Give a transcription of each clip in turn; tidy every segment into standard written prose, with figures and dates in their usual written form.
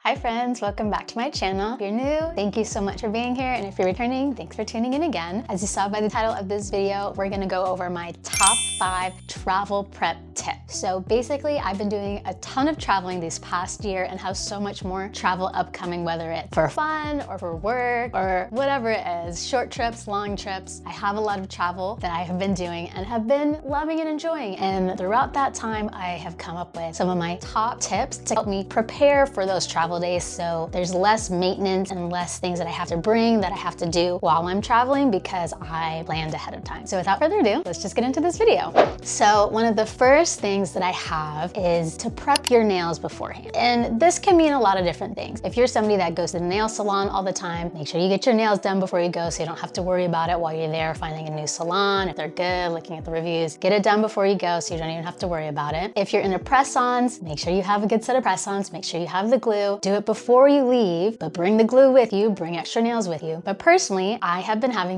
Hi friends, welcome back to my channel. If you're new, thank you so much for being here, and if you're returning, thanks for tuning in again. As you saw by the title of this video, we're gonna go over my top 5 travel prep tips. So basically, I've been doing a ton of traveling this past year and have so much more travel upcoming, whether it's for fun or for work or whatever it is, short trips, long trips. I have a lot of travel that I have been doing and have been loving and enjoying. And throughout that time, I have come up with some of my top tips to help me prepare for those travel days, so there's less maintenance and less things that I have to bring, that I have to do while I'm traveling, because I planned ahead of time. So without further ado, let's just get into this video. So one of the first things that I have is to prep your nails beforehand. And this can mean a lot of different things. If you're somebody that goes to the nail salon all the time, make sure you get your nails done before you go so you don't have to worry about it while you're there finding a new salon. If they're good, looking at the reviews, get it done before you go so you don't even have to worry about it. If you're into press-ons, make sure you have a good set of press-ons, make sure you have the glue. Do it before you leave, but bring the glue with you, bring extra nails with you. But personally, I have been having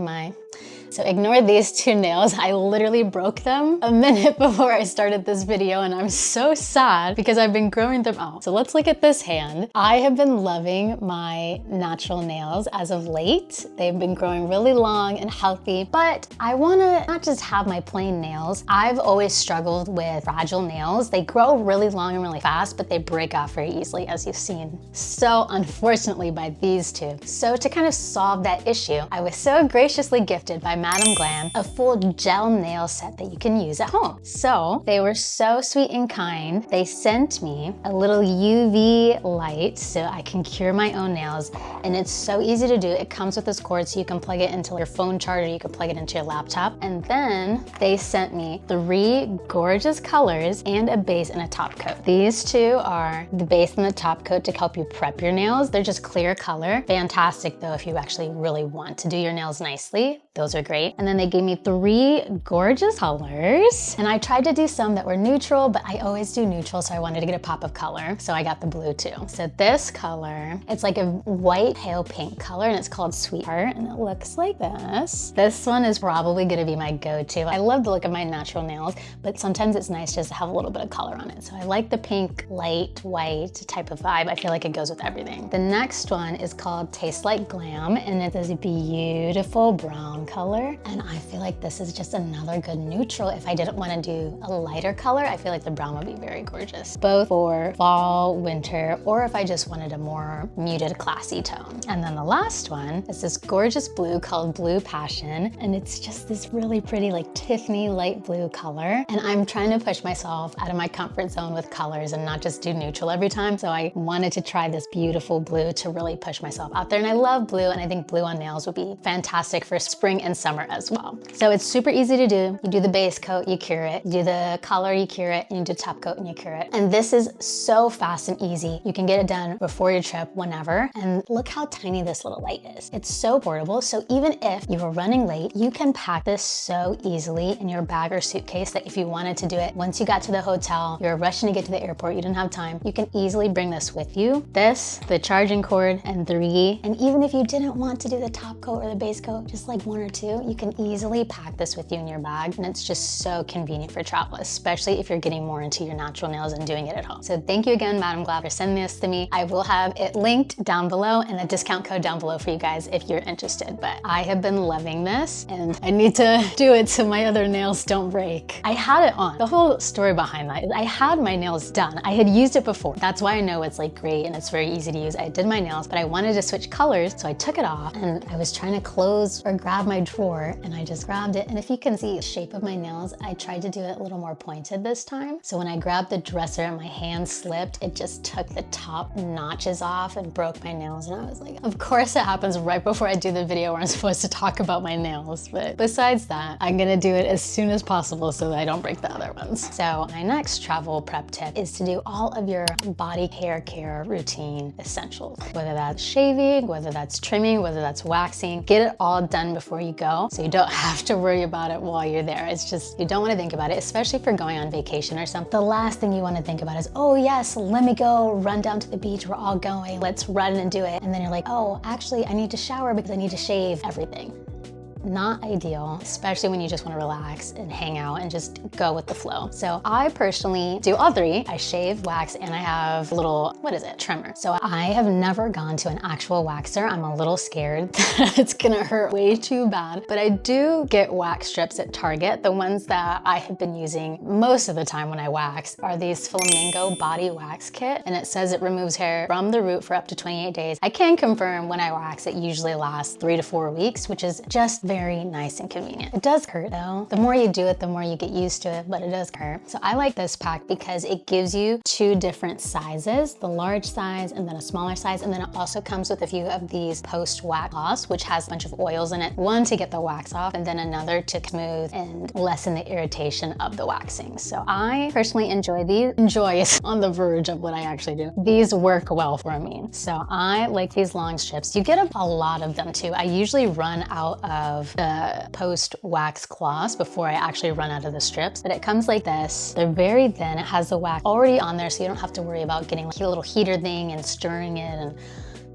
so ignore these 2 nails. I literally broke them a minute before I started this video, and I'm so sad because I've been growing them out. So let's look at this hand. I have been loving my natural nails as of late. They've been growing really long and healthy, but I wanna not just have my plain nails. I've always struggled with fragile nails. They grow really long and really fast, but they break off very easily, as you've seen. So unfortunately by these 2. So to kind of solve that issue, I was so graciously gifted by Glam a full gel nail set that you can use at home. So they were so sweet and kind. They sent me a little UV light so I can cure my own nails, and it's so easy to do. It comes with this cord so you can plug it into your phone charger, you can plug it into your laptop. And then they sent me 3 gorgeous colors and a base and a top coat. These 2 are the base and the top coat to help you prep your nails. They're just clear color. Fantastic though if you actually really want to do your nails nicely. Those are great. And then they gave me 3 gorgeous colors. And I tried to do some that were neutral, but I always do neutral, so I wanted to get a pop of color. So I got the blue too. So this color, it's like a white pale pink color, and it's called Sweetheart, and it looks like this. This one is probably gonna be my go-to. I love the look of my natural nails, but sometimes it's nice just to have a little bit of color on it. So I like the pink, light, white type of vibe. I feel like it goes with everything. The next one is called Taste Like Glam, and it is a beautiful brown color. And I feel like this is just another good neutral. If I didn't want to do a lighter color, I feel like the brown would be very gorgeous, both for fall, winter, or if I just wanted a more muted, classy tone. And then the last one is this gorgeous blue called Blue Passion, and it's just this really pretty, like Tiffany light blue color. And I'm trying to push myself out of my comfort zone with colors and not just do neutral every time. So I wanted to try this beautiful blue to really push myself out there. And I love blue, and I think blue on nails would be fantastic for spring and summer as well. So it's super easy to do. You do the base coat, you cure it. You do the color, you cure it. And you do top coat and you cure it. And this is so fast and easy. You can get it done before your trip, whenever. And look how tiny this little light is. It's so portable. So even if you were running late, you can pack this so easily in your bag or suitcase that if you wanted to do it, once you got to the hotel, you're rushing to get to the airport, you didn't have time, you can easily bring this with you. This, the charging cord, and 3. And even if you didn't want to do the top coat or the base coat, just like 1 or 2, you can easily pack this with you in your bag, and it's just so convenient for travel, especially if you're getting more into your natural nails and doing it at home. So thank you again, Glam, for sending this to me. I will have it linked down below and a discount code down below for you guys if you're interested. But I have been loving this, and I need to do it so my other nails don't break. I had it on. The whole story behind that is I had my nails done. I had used it before. That's why I know it's like great and it's very easy to use. I did my nails, but I wanted to switch colors, so I took it off and I was trying to close or grab my drawer, and I just grabbed it. And if you can see the shape of my nails, I tried to do it a little more pointed this time. So when I grabbed the dresser and my hand slipped, it just took the top notches off and broke my nails. And I was like, of course it happens right before I do the video where I'm supposed to talk about my nails. But besides that, I'm gonna do it as soon as possible so that I don't break the other ones. So my next travel prep tip is to do all of your body hair care routine essentials. Whether that's shaving, whether that's trimming, whether that's waxing, get it all done before you go so you don't have to worry about it while you're there. It's just, you don't want to think about it, especially if you're going on vacation or something. The last thing you want to think about is, oh yes, let me go run down to the beach, we're all going, let's run and do it. And then you're like, oh, actually I need to shower because I need to shave everything. not ideal, especially when you just want to relax and hang out and just go with the flow. So I personally do all three. I shave, wax, and I have a little, what is it, trimmer. So I have never gone to an actual waxer. I'm a little scared that it's gonna hurt way too bad, but I do get wax strips at Target. The ones that I have been using most of the time when I wax are these Flamingo Body Wax Kit, and it says it removes hair from the root for up to 28 days. I can confirm when I wax, it usually lasts 3 to 4 weeks, which is just very nice and convenient. It does hurt though. The more you do it, the more you get used to it, but it does hurt. So I like this pack because it gives you 2 different sizes, the large size and then a smaller size. And then it also comes with a few of these post-wax cloths, which has a bunch of oils in it. One to get the wax off and then another to smooth and lessen the irritation of the waxing. So I personally enjoy these. Enjoy is on the verge of what I actually do. These work well for me. So I like these long strips. You get a lot of them too. I usually run out of the post-wax cloths before I actually run out of the strips, but it comes like this. They're very thin. It has the wax already on there, so you don't have to worry about getting like a little heater thing and stirring it and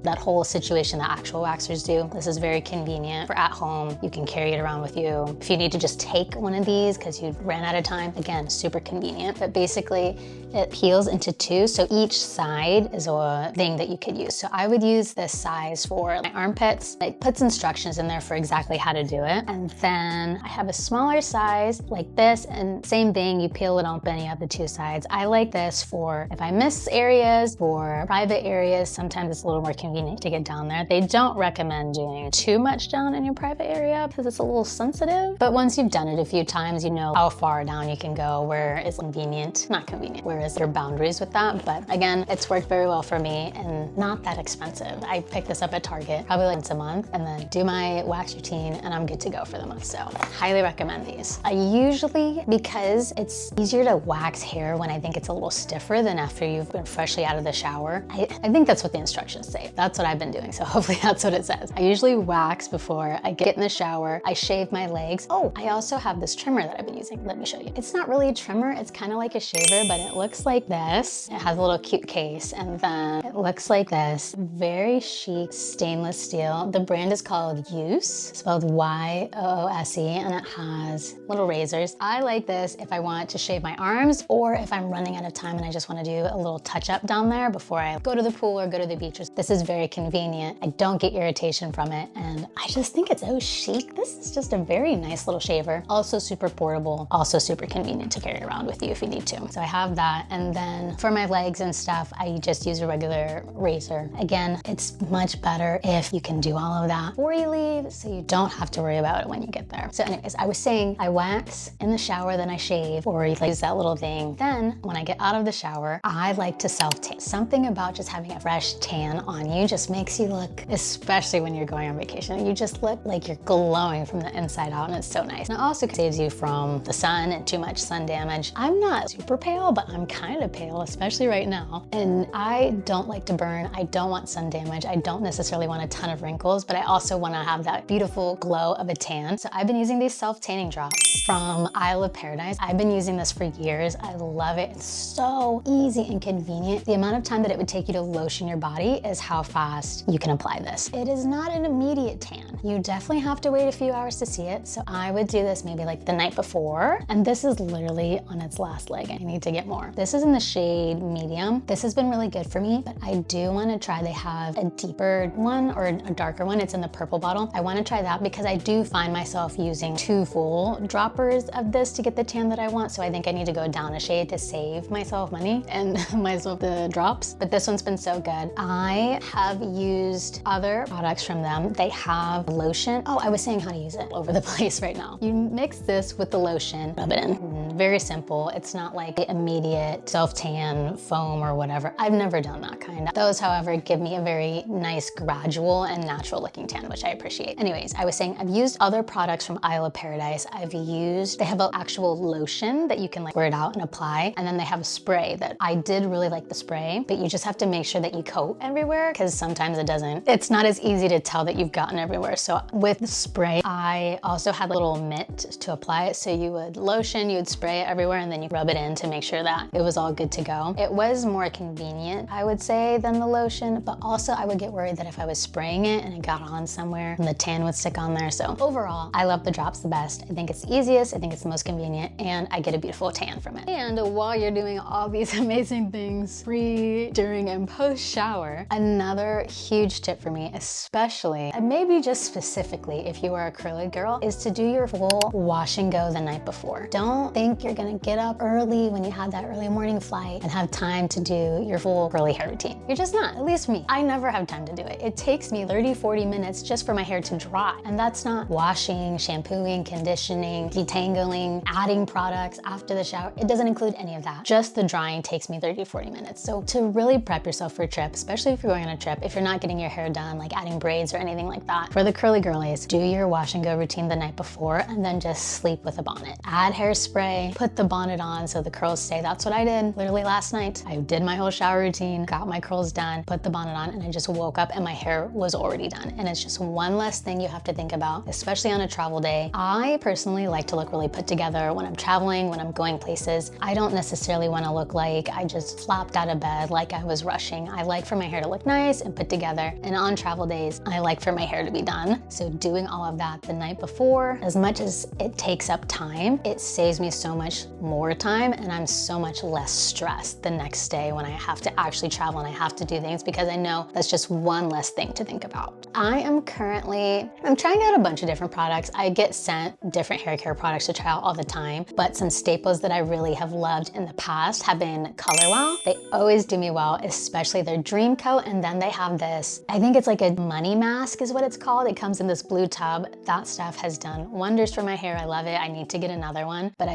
that whole situation that actual waxers do. This is very convenient for at home. You can carry it around with you. If you need to just take one of these because you ran out of time, again, super convenient. But basically it peels into 2, so each side is a thing that you could use. So I would use this size for my armpits. It puts instructions in there for exactly how to do it. And then I have a smaller size like this, and same thing, you peel it open, you have the 2 sides. I like this for if I miss areas, for private areas. Sometimes it's a little more convenient to get down there. They don't recommend doing too much down in your private area because it's a little sensitive. But once you've done it a few times, you know how far down you can go, where it's convenient, not convenient, where is your boundaries with that. But again, it's worked very well for me and not that expensive. I pick this up at Target probably like once a month and then do my wax routine and I'm good to go for the month. So highly recommend these. I usually, because it's easier to wax hair when I think it's a little stiffer than after you've been freshly out of the shower. I think that's what the instructions say. That's what I've been doing, so hopefully that's what it says. I usually wax before I get in the shower. I shave my legs. Oh, I also have this trimmer that I've been using. Let me show you. It's not really a trimmer. It's kind of like a shaver, but it looks like this. It has a little cute case, and then it looks like this. Very chic stainless steel. The brand is called Use, spelled Y-O-O-S-E, and it has little razors. I like this if I want to shave my arms or if I'm running out of time and I just want to do a little touch up down there before I go to the pool or go to the beach. This is very convenient. I don't get irritation from it, and I just think it's so chic. This is just a very nice little shaver. Also super portable, also super convenient to carry around with you if you need to. So I have that, and then for my legs and stuff, I just use a regular razor. Again, it's much better if you can do all of that before you leave, so you don't have to worry about it when you get there. So anyways, I was saying I wax in the shower, then I shave, or use that little thing. Then when I get out of the shower, I like to self-tan. Something about just having a fresh tan on you just makes you look, especially when you're going on vacation, you just look like you're glowing from the inside out, and it's so nice. And it also saves you from the sun and too much sun damage. I'm not super pale, but I'm kind of pale, especially right now. And I don't like to burn. I don't want sun damage. I don't necessarily want a ton of wrinkles, but I also want to have that beautiful glow of a tan. So I've been using these self-tanning drops from Isle of Paradise. I've been using this for years. I love it. It's so easy and convenient. The amount of time that it would take you to lotion your body is how fast you can apply this. It is not an immediate tan. You definitely have to wait a few hours to see it. So I would do this maybe like the night before. And this is literally on its last leg. I need to get more. This is in the shade medium. This has been really good for me, but I do want to try, they have a deeper one or a darker one. It's in the purple bottle. I want to try that because I do find myself using 2 full droppers of this to get the tan that I want. So I think I need to go down a shade to save myself money and myself the drops. But this one's been so good. I have used other products from them. They have lotion. Oh, I was saying how to use it all over the place right now. You mix this with the lotion, rub it in. Very simple. It's not like the immediate self-tan foam or whatever. I've never done that kind of. Those, however, give me a very nice gradual and natural looking tan, which I appreciate. Anyways, I was saying I've used other products from Isle of Paradise. They have an actual lotion that you can like wear it out and apply. And then they have a spray that I did really like the spray, but you just have to make sure that you coat everywhere because sometimes it doesn't. It's not as easy to tell that you've gotten everywhere. So with the spray, I also had a little mitt to apply it. So you would lotion, you would spray spray it everywhere and then you rub it in to make sure that it was all good to go. It was more convenient, I would say, than the lotion, but also I would get worried that if I was spraying it and it got on somewhere and the tan would stick on there. So overall, I love the drops the best. I think it's the easiest, I think it's the most convenient, and I get a beautiful tan from it. And while you're doing all these amazing things pre, during, and post shower, another huge tip for me, especially, and maybe just specifically if you are a curly girl, is to do your full wash and go the night before. Don't think you're gonna get up early when you have that early morning flight and have time to do your full curly hair routine. You're just not, at least me. I never have time to do it. It takes me 30, 40 minutes just for my hair to dry. And that's not washing, shampooing, conditioning, detangling, adding products after the shower. It doesn't include any of that. Just the drying takes me 30, 40 minutes. So to really prep yourself for a trip, especially if you're going on a trip, if you're not getting your hair done, like adding braids or anything like that, for the curly girlies, do your wash and go routine the night before and then just sleep with a bonnet. Add hairspray, put the bonnet on so the curls stay. That's what I did literally last night. I did my whole shower routine, got my curls done, put the bonnet on, and I just woke up and my hair was already done. And it's just one less thing you have to think about, especially on a travel day. I personally like to look really put together when I'm traveling, when I'm going places. I don't necessarily want to look like I just flopped out of bed like I was rushing. I like for my hair to look nice and put together. And on travel days, I like for my hair to be done. So doing all of that the night before, as much as it takes up time, it saves me so much more time and I'm so much less stressed the next day when I have to actually travel and I have to do things, because I know that's just one less thing to think about. I'm trying out a bunch of different products. I get sent different hair care products to try out all the time, but some staples that I really have loved in the past have been Color Wow. They always do me well, especially their Dream Coat, and then they have this, I think it's like a money mask is what it's called. It comes in this blue tub. That stuff has done wonders for my hair. I love it. I need to get another one, but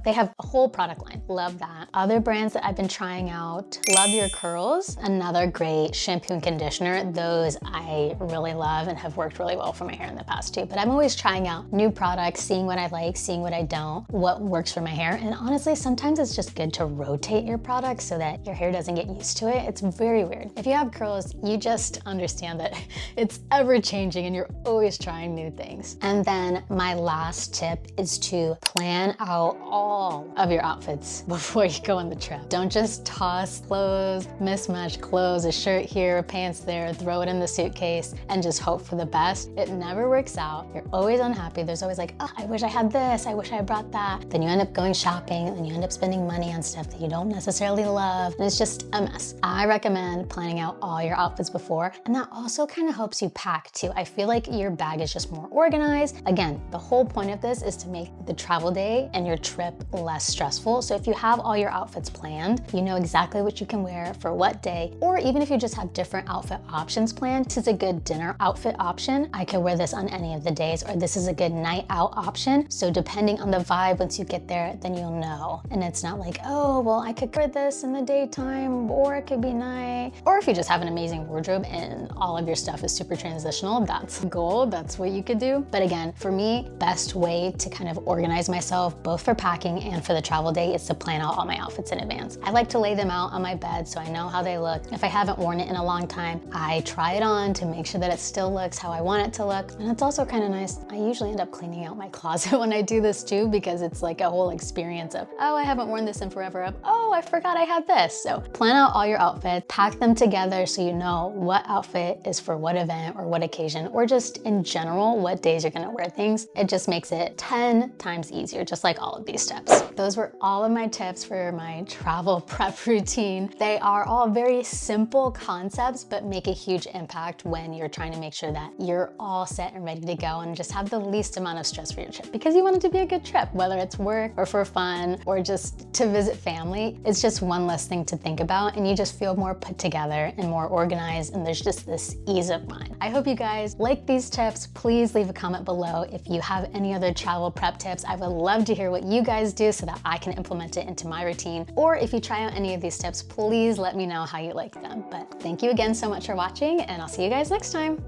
they have a whole product line. Love that. Other brands that I've been trying out, Love Your Curls, another great shampoo and conditioner. Those I really love and have worked really well for my hair in the past too. But I'm always trying out new products, seeing what I like, seeing what I don't, what works for my hair. And honestly, sometimes it's just good to rotate your products so that your hair doesn't get used to it. It's very weird. If you have curls, you just understand that it's ever changing and you're always trying new things. And then my last tip is to plan out all of your outfits before you go on the trip. Don't just toss clothes, mismatch clothes, a shirt here, pants there, throw it in the suitcase and just hope for the best. It never works out. You're always unhappy. There's always like, oh, I wish I had this. I wish I brought that. Then you end up going shopping and then you end up spending money on stuff that you don't necessarily love. And it's just a mess. I recommend planning out all your outfits before. And that also kind of helps you pack too. I feel like your bag is just more organized. Again, the whole point of this is to make the travel day and your trip less stressful. So if you have all your outfits planned, you know exactly what you can wear for what day, or even if you just have different outfit options planned, this is a good dinner outfit option. I can wear this on any of the days, or this is a good night out option. So depending on the vibe, once you get there, then you'll know. And it's not like, oh, well, I could wear this in the daytime, or it could be night. Or if you just have an amazing wardrobe and all of your stuff is super transitional, that's gold, that's what you could do. But again, for me, best way to kind of organize myself, both for packing and for the travel day, is to plan out all my outfits in advance. I like to lay them out on my bed so I know how they look. If I haven't worn it in a long time, I try it on to make sure that it still looks how I want it to look. And it's also kind of nice. I usually end up cleaning out my closet when I do this too, because it's like a whole experience of, oh, I haven't worn this in forever, of, oh, I forgot I had this. So plan out all your outfits, pack them together so you know what outfit is for what event or what occasion, or just in general, what days you're gonna wear things. It just makes it 10 times easier, just like all of these steps. Those were all of my tips for my travel prep routine. They are all very simple concepts, but make a huge impact when you're trying to make sure that you're all set and ready to go and just have the least amount of stress for your trip, because you want it to be a good trip, whether it's work or for fun or just to visit family. It's just one less thing to think about and you just feel more put together and more organized, and there's just this ease of mind. I hope you guys like these tips. Please leave a comment below if you have any other travel prep tips. I would love to hear what you guys do so that I can implement it into my routine. Or if you try out any of these tips, please let me know how you like them. But thank you again so much for watching, and I'll see you guys next time.